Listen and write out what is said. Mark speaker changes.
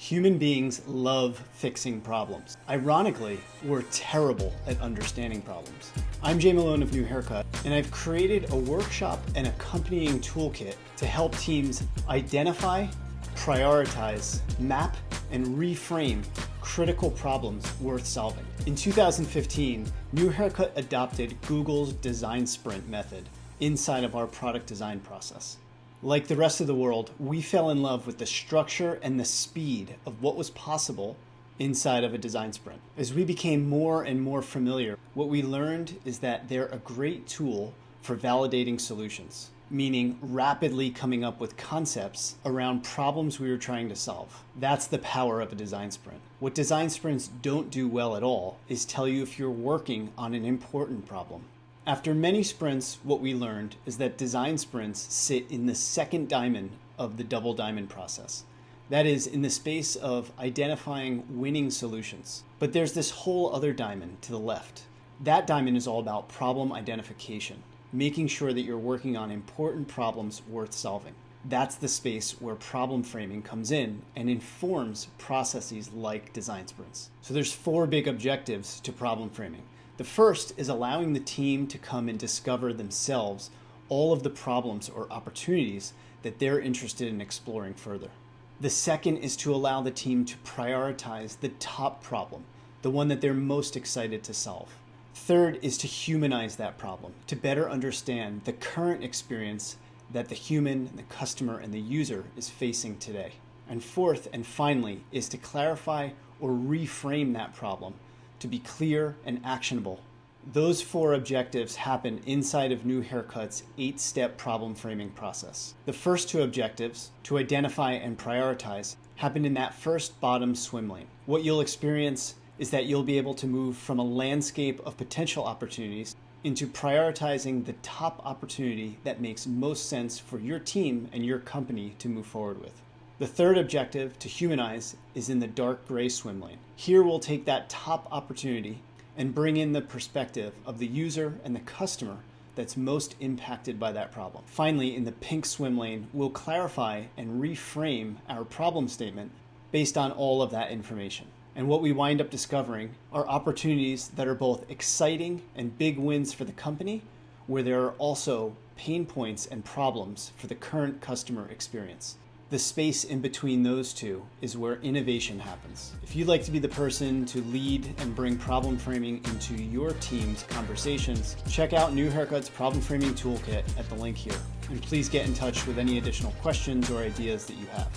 Speaker 1: Human beings love fixing problems. Ironically, we're terrible at understanding problems. I'm Melone of New Haircut, and I've created a workshop and accompanying toolkit to help teams identify, prioritize, map, and reframe critical problems worth solving. In 2015, New Haircut adopted Google's design sprint method inside of our product design process. Like the rest of the world, we fell in love with the structure and the speed of what was possible inside of a design sprint. As we became more and more familiar, what we learned is that they're a great tool for validating solutions, meaning rapidly coming up with concepts around problems we were trying to solve. That's the power of a design sprint. What design sprints don't do well at all is tell you if you're working on an important problem. After many sprints, what we learned is that design sprints sit in the second diamond of the double diamond process. That is, in the space of identifying winning solutions. But there's this whole other diamond to the left. That diamond is all about problem identification, making sure that you're working on important problems worth solving. That's the space where problem framing comes in and informs processes like design sprints. So there's 4 big objectives to problem framing. The first is allowing the team to come and discover themselves all of the problems or opportunities that they're interested in exploring further. The second is to allow the team to prioritize the top problem, the one that they're most excited to solve. Third is to humanize that problem, to better understand the current experience that the human, the customer, and the user is facing today. And fourth and finally is to clarify or reframe that problem to be clear and actionable. Those 4 objectives happen inside of New Haircut's 8-step problem framing process. The first 2 objectives, to identify and prioritize, happen in that first bottom swim lane. What you'll experience is that you'll be able to move from a landscape of potential opportunities into prioritizing the top opportunity that makes most sense for your team and your company to move forward with. The third objective, to humanize, is in the dark gray swim lane. Here we'll take that top opportunity and bring in the perspective of the user and the customer that's most impacted by that problem. Finally, in the pink swim lane, we'll clarify and reframe our problem statement based on all of that information. And what we wind up discovering are opportunities that are both exciting and big wins for the company, where there are also pain points and problems for the current customer experience. The space in between those two is where innovation happens. If you'd like to be the person to lead and bring problem framing into your team's conversations, check out New Haircut's problem framing toolkit at the link here. And please get in touch with any additional questions or ideas that you have.